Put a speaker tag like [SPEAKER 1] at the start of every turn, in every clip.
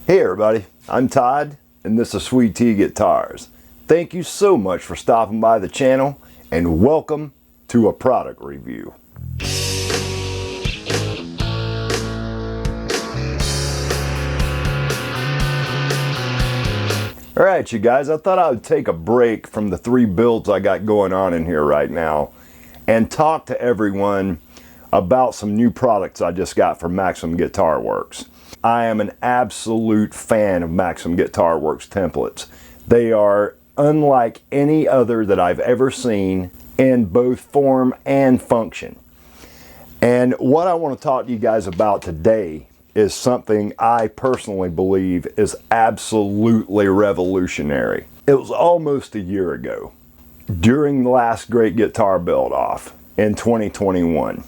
[SPEAKER 1] Hey everybody, I'm Todd and this is Sweet Tea Guitars. Thank you so much for stopping by the channel and welcome to a product review. Alright you guys, I thought I would take a break from the 3 builds I got going on in here right now and talk to everyone about some new products I just got from Maximum Guitar Works. I am an absolute fan of Maximum Guitar Works templates. They are unlike any other that I've ever seen in both form and function. And what I want to talk to you guys about today is something I personally believe is absolutely revolutionary. It was almost a year ago, during the last Great Guitar Build Off in 2021.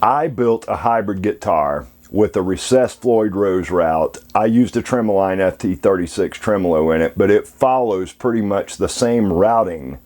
[SPEAKER 1] I built a hybrid guitar with a recessed Floyd Rose route. I used a Tremoline FT36 tremolo in it, but it follows pretty much the same routing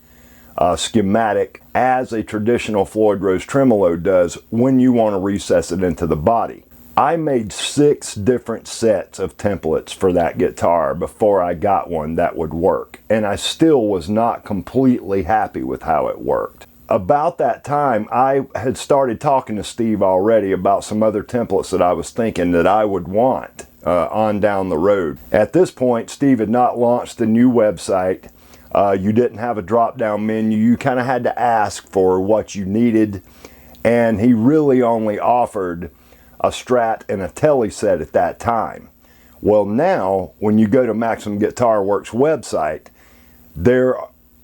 [SPEAKER 1] schematic as a traditional Floyd Rose tremolo does when you want to recess it into the body. I made 6 different sets of templates for that guitar before I got one that would work, and I still was not completely happy with how it worked. About that time, I had started talking to Steve already about some other templates that I was thinking that I would want on down the road. At this point, Steve had not launched the new website. You didn't have a drop-down menu. You kind of had to ask for what you needed, and he really only offered a Strat and a Tele set at that time. Well, now, when you go to Maximum Guitar Works website, there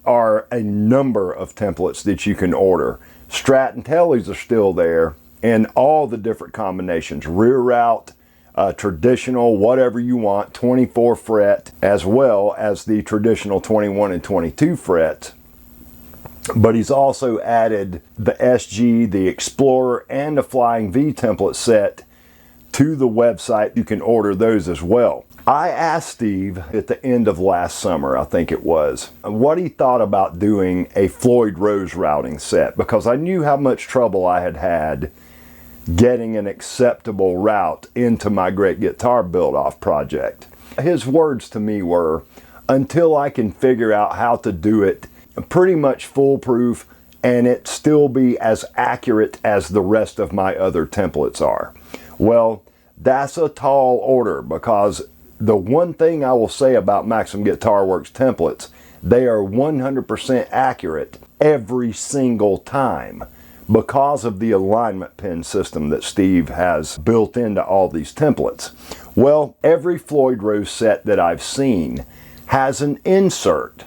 [SPEAKER 1] are a number of templates that you can order. Strat and Teles are still there in all the different combinations. Rear route, traditional, whatever you want, 24 fret, as well as the traditional 21 and 22 frets. But he's also added the SG, the Explorer, and the Flying V template set to the website. You can order those as well. I asked Steve at the end of last summer, I think it was, what he thought about doing a Floyd Rose routing set, because I knew how much trouble I had had getting an acceptable route into my Great Guitar Build-Off project. His words to me were, until I can figure out how to do it pretty much foolproof and it still be as accurate as the rest of my other templates are. Well, that's a tall order, because the one thing I will say about Maximum Guitar Works templates, they are 100% accurate every single time because of the alignment pin system that Steve has built into all these templates. Well, every Floyd Rose set that I've seen has an insert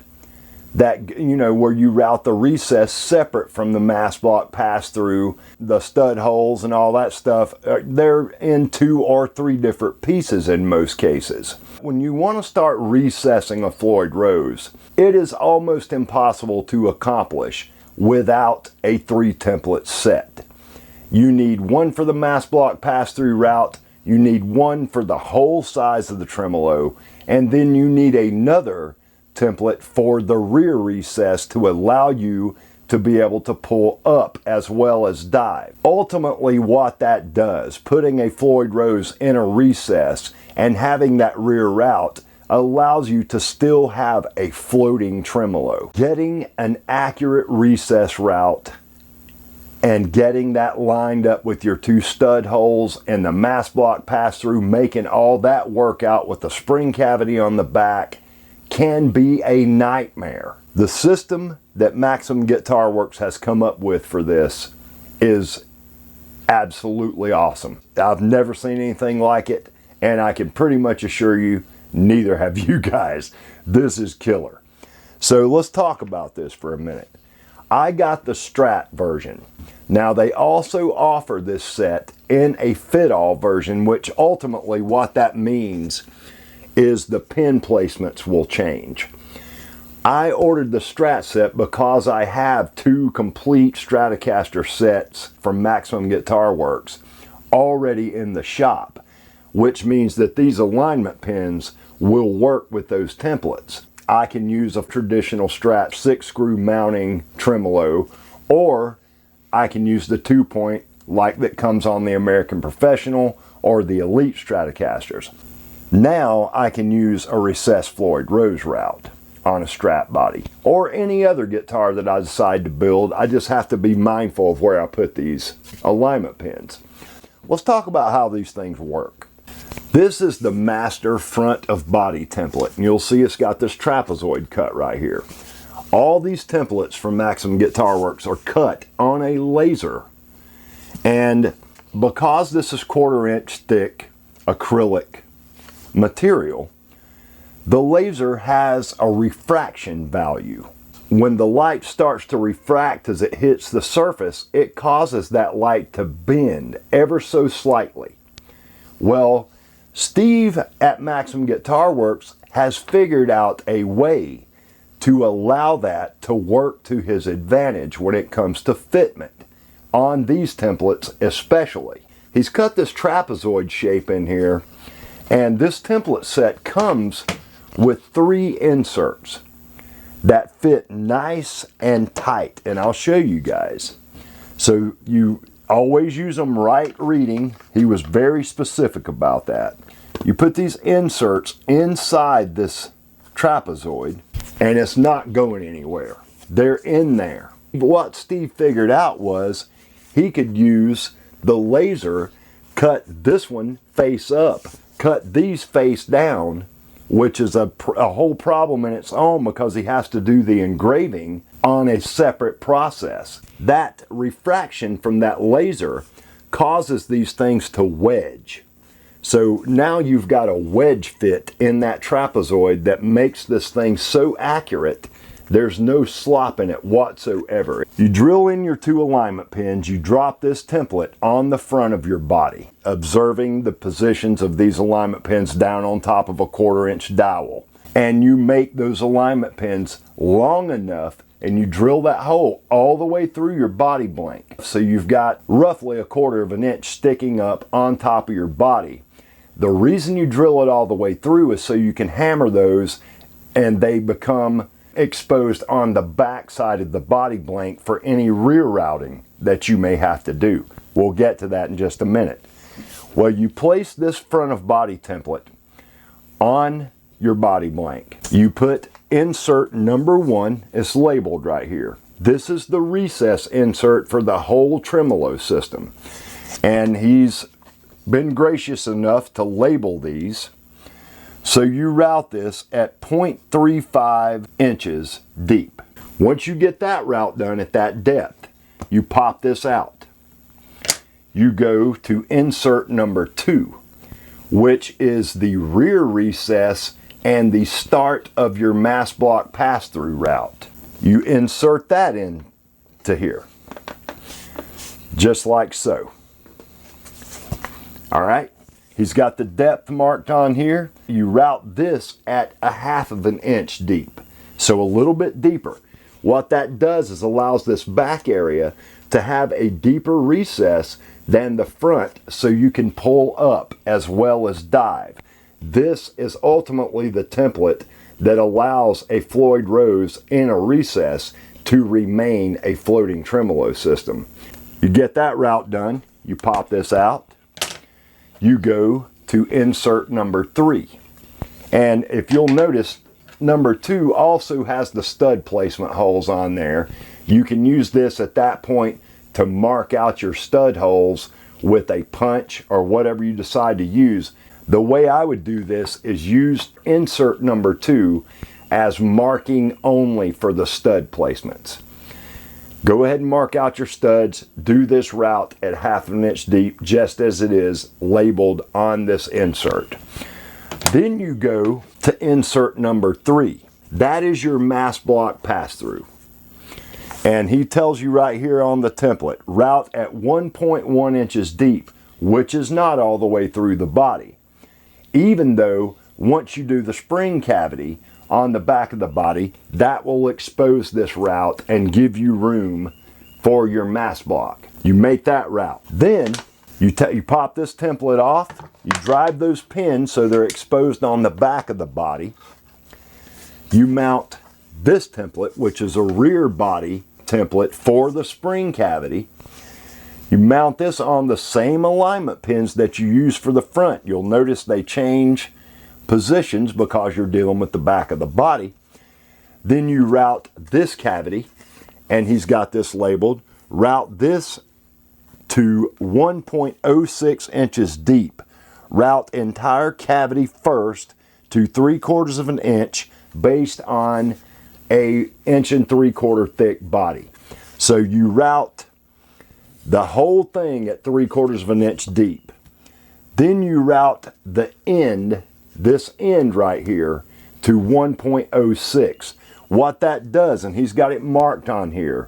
[SPEAKER 1] that, you know, where you route the recess separate from the mass block pass through, the stud holes and all that stuff. They're in 2 or 3 different pieces in most cases. When you want to start recessing a Floyd Rose, it is almost impossible to accomplish without a 3 template set. You need one for the mass block pass through route, you need one for the whole size of the tremolo, and then you need another template for the rear recess to allow you to be able to pull up as well as dive. Ultimately, what that does, putting a Floyd Rose in a recess and having that rear route, allows you to still have a floating tremolo. Getting an accurate recess route and getting that lined up with your 2 stud holes and the mass block pass through, making all that work out with the spring cavity on the back, can be a nightmare. The system that Maximum Guitar Works has come up with for this is absolutely awesome. I've never seen anything like it, and I can pretty much assure you, neither have you guys. This is killer. So let's talk about this for a minute. I got the Strat version. Now they also offer this set in a fit-all version, which ultimately what that means is the pin placements will change. I ordered the Strat set because I have 2 complete Stratocaster sets from Maximum Guitar Works already in the shop, which means that these alignment pins will work with those templates. I can use a traditional Strat 6-screw mounting tremolo, or I can use the 2-point like that comes on the American Professional or the Elite Stratocasters. Now I can use a recessed Floyd Rose route on a strap body or any other guitar that I decide to build. I just have to be mindful of where I put these alignment pins. Let's talk about how these things work. This is the master front of body template, and you'll see it's got this trapezoid cut right here. All these templates from Maxim Guitar Works are cut on a laser, and because this is 1/4 inch thick acrylic material, the laser has a refraction value. When the light starts to refract as it hits the surface, it causes that light to bend ever so slightly. Well, Steve at Maxim Guitar Works has figured out a way to allow that to work to his advantage when it comes to fitment on these templates especially. He's cut this trapezoid shape in here, and this template set comes with 3 inserts that fit nice and tight, and I'll show you guys. So you always use them right reading. He was very specific about that. You put these inserts inside this trapezoid and it's not going anywhere. They're in there. What Steve figured out was he could use the laser, cut this one face up, cut these face down, which is a whole problem in its own because he has to do the engraving on a separate process. That refraction from that laser causes these things to wedge. So now you've got a wedge fit in that trapezoid that makes this thing so accurate, there's no slop in it whatsoever. You drill in your 2 alignment pins, you drop this template on the front of your body, observing the positions of these alignment pins down on top of a 1/4 inch dowel. And you make those alignment pins long enough and you drill that hole all the way through your body blank. So you've got roughly a 1/4 of an inch sticking up on top of your body. The reason you drill it all the way through is so you can hammer those and they become exposed on the back side of the body blank for any rear routing that you may have to do. We'll get to that in just a minute. Well, you place this front of body template on your body blank. You put insert number 1, it's labeled right here. This is the recess insert for the whole tremolo system. And he's been gracious enough to label these. So you route this at 0.35 inches deep. Once you get that route done at that depth, you pop this out. You go to insert number 2, which is the rear recess and the start of your mass block pass-through route. You insert that in to here, just like so. All right, he's got the depth marked on here. You route this at a 1/2 of an inch deep, so a little bit deeper. What that does is allows this back area to have a deeper recess than the front, so you can pull up as well as dive. This is ultimately the template that allows a Floyd Rose in a recess to remain a floating tremolo system. You get that route done, you pop this out, you go to insert number 3. And if you'll notice, number 2 also has the stud placement holes on there. You can use this at that point to mark out your stud holes with a punch or whatever you decide to use. The way I would do this is use insert number 2 as marking only for the stud placements. Go ahead and mark out your studs. Do this route at 1/2 of an inch deep, just as it is labeled on this insert. Then you go to insert number 3. That is your mass block pass-through. And he tells you right here on the template, route at 1.1 inches deep, which is not all the way through the body. Even though once you do the spring cavity on the back of the body, that will expose this route and give you room for your mass block. You make that route. Then you pop this template off, you drive those pins so they're exposed on the back of the body. You mount this template, which is a rear body template for the spring cavity. You mount this on the same alignment pins that you use for the front. You'll notice they change positions because you're dealing with the back of the body. Then you route this cavity, and he's got this labeled, route this to 1.06 inches deep. Route entire cavity first to 3/4 of an inch based on a 1 3/4 thick body. So you route the whole thing at 3/4 of an inch deep. Then you route the end, this end right here, to 1.06. What that does, and he's got it marked on here,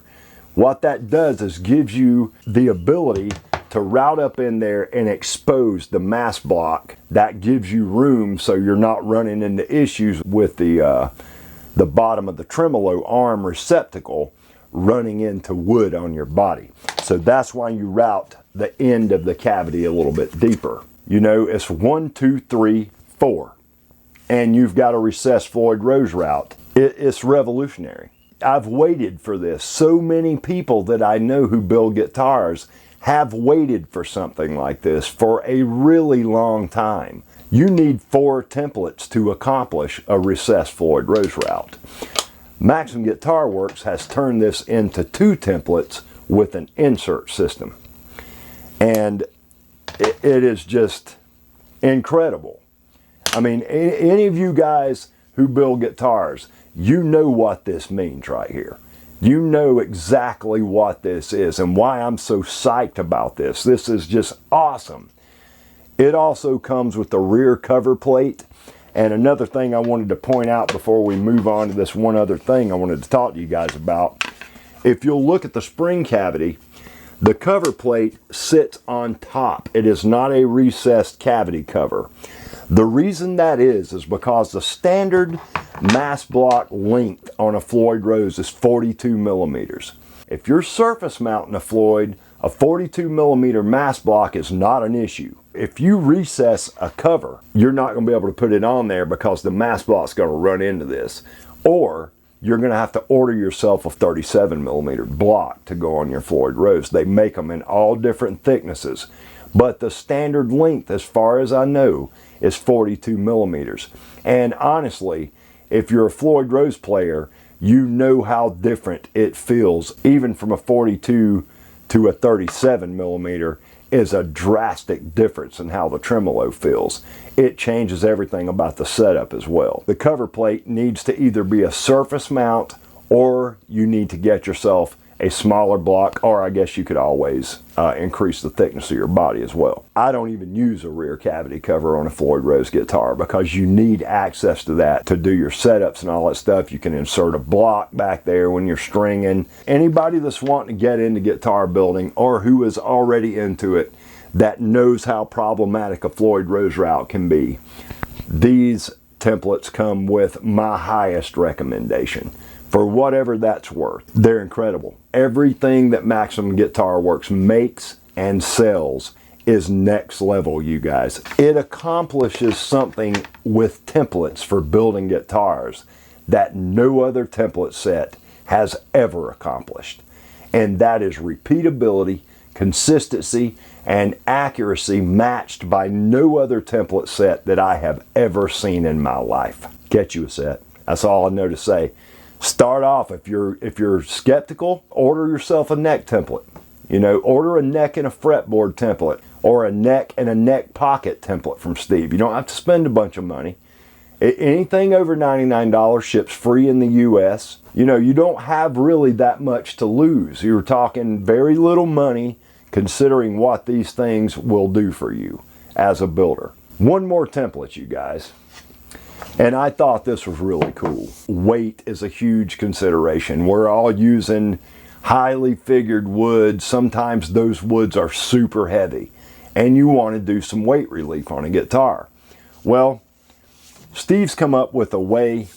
[SPEAKER 1] what that does is gives you the ability to route up in there and expose the mass block. That gives you room so you're not running into issues with the bottom of the tremolo arm receptacle running into wood on your body. So that's why you route the end of the cavity a little bit deeper. You know, it's 1, 2, 3, 4. And you've got a recessed Floyd Rose route. It's revolutionary. I've waited for this. So many people that I know who build guitars have waited for something like this for a really long time. You need 4 templates to accomplish a recessed Floyd Rose route. Maxim Guitar Works has turned this into 2 templates with an insert system. And it is just incredible. I mean, any of you guys who build guitars, you know what this means right here. You know exactly what this is and why I'm so psyched about this. This is just awesome. It also comes with the rear cover plate. And another thing I wanted to point out before we move on to this one other thing I wanted to talk to you guys about. If you'll look at the spring cavity, the cover plate sits on top. It is not a recessed cavity cover. The reason that is because the standard mass block length on a Floyd Rose is 42 millimeters. If you're surface mounting a Floyd, a 42 millimeter mass block is not an issue. If you recess a cover, you're not going to be able to put it on there because the mass block's going to run into this. Or you're going to have to order yourself a 37 millimeter block to go on your Floyd Rose. They make them in all different thicknesses. But the standard length, as far as I know, is 42 millimeters. And honestly, if you're a Floyd Rose player, you know how different it feels. Even from a 42 to a 37 millimeter is a drastic difference in how the tremolo feels. It changes everything about the setup as well. The cover plate needs to either be a surface mount, or you need to get yourself a smaller block, or I guess you could always increase the thickness of your body as well. I don't even use a rear cavity cover on a Floyd Rose guitar because you need access to that to do your setups and all that stuff. You can insert a block back there when you're stringing. Anybody that's wanting to get into guitar building or who is already into it that knows how problematic a Floyd Rose route can be, these templates come with my highest recommendation. For whatever that's worth. They're incredible. Everything that Maxim Guitar Works makes and sells is next level, you guys. It accomplishes something with templates for building guitars that no other template set has ever accomplished. And that is repeatability, consistency, and accuracy matched by no other template set that I have ever seen in my life. Get you a set. That's all I know to say. Start off, if you're skeptical, order yourself a neck template. You know, order a neck and a fretboard template, or a neck and a neck pocket template from Steve. You don't have to spend a bunch of money. Anything over $99 ships free in the US. You know, you don't have really that much to lose. You're talking very little money considering what these things will do for you as a builder. One more template, you guys. And I thought this was really cool. Weight is a huge consideration. We're all using highly figured wood. Sometimes those woods are super heavy and you want to do some weight relief on a guitar. Well, Steve's come up with a way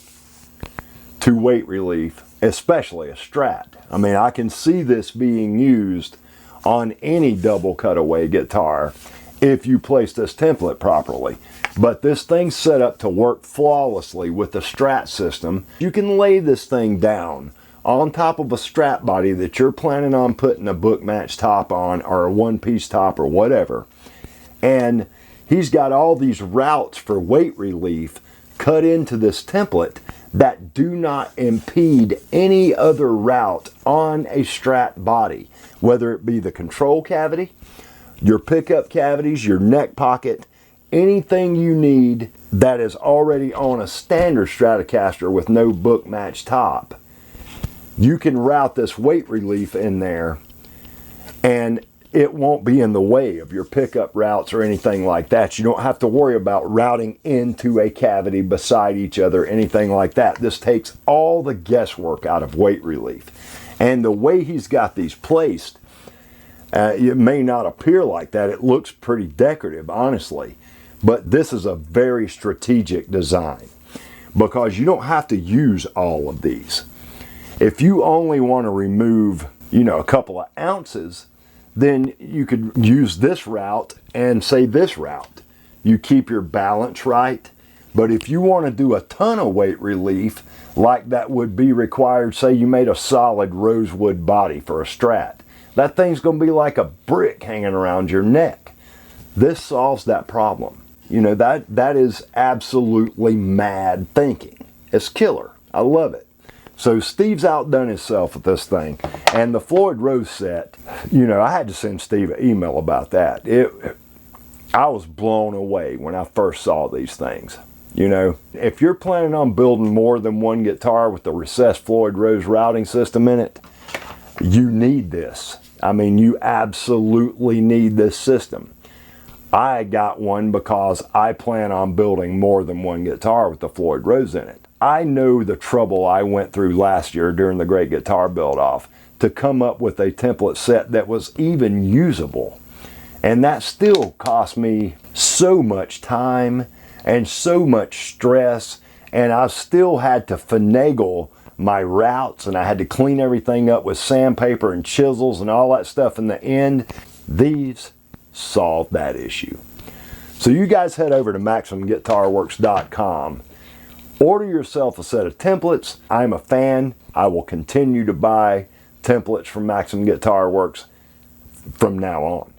[SPEAKER 1] to weight relief, especially a Strat. I mean, I can see this being used on any double cutaway guitar if you place this template properly. But this thing's set up to work flawlessly with the Strat system. You can lay this thing down on top of a Strat body that you're planning on putting a book match top on, or a one-piece top or whatever. And He's got all these routes for weight relief cut into this template that do not impede any other route on a Strat body, whether it be the control cavity, your pickup cavities, your neck pocket, anything you need that is already on a standard Stratocaster with no book match top. You can route this weight relief in there and it won't be in the way of your pickup routes or anything like that. You don't have to worry about routing into a cavity beside each other, anything like that. This takes all the guesswork out of weight relief. And the way he's got these placed, it may not appear like that. It looks pretty decorative, honestly. But this is a very strategic design because you don't have to use all of these. If you only want to remove, a couple of ounces, then you could use this route and say this route. You keep your balance right. But if you want to do a ton of weight relief, like that would be required, say you made a solid rosewood body for a Strat, that thing's going to be like a brick hanging around your neck. This solves that problem. That is absolutely mad thinking. It's killer. I love it. So Steve's outdone himself with this thing. And the Floyd Rose set, I had to send Steve an email about that. I was blown away when I first saw these things. If you're planning on building more than one guitar with the recessed Floyd Rose routing system in it, you need this. I mean, you absolutely need this system. I got one because I plan on building more than one guitar with the Floyd Rose in it. I know the trouble I went through last year during the Great Guitar Build-Off to come up with a template set that was even usable. And that still cost me so much time and so much stress, and I still had to finagle my routes, and I had to clean everything up with sandpaper and chisels and all that stuff in the end. These solve that issue. So you guys head over to MaximumGuitarWorks.com. Order yourself a set of templates. I'm a fan. I will continue to buy templates from Maximum Guitar Works from now on.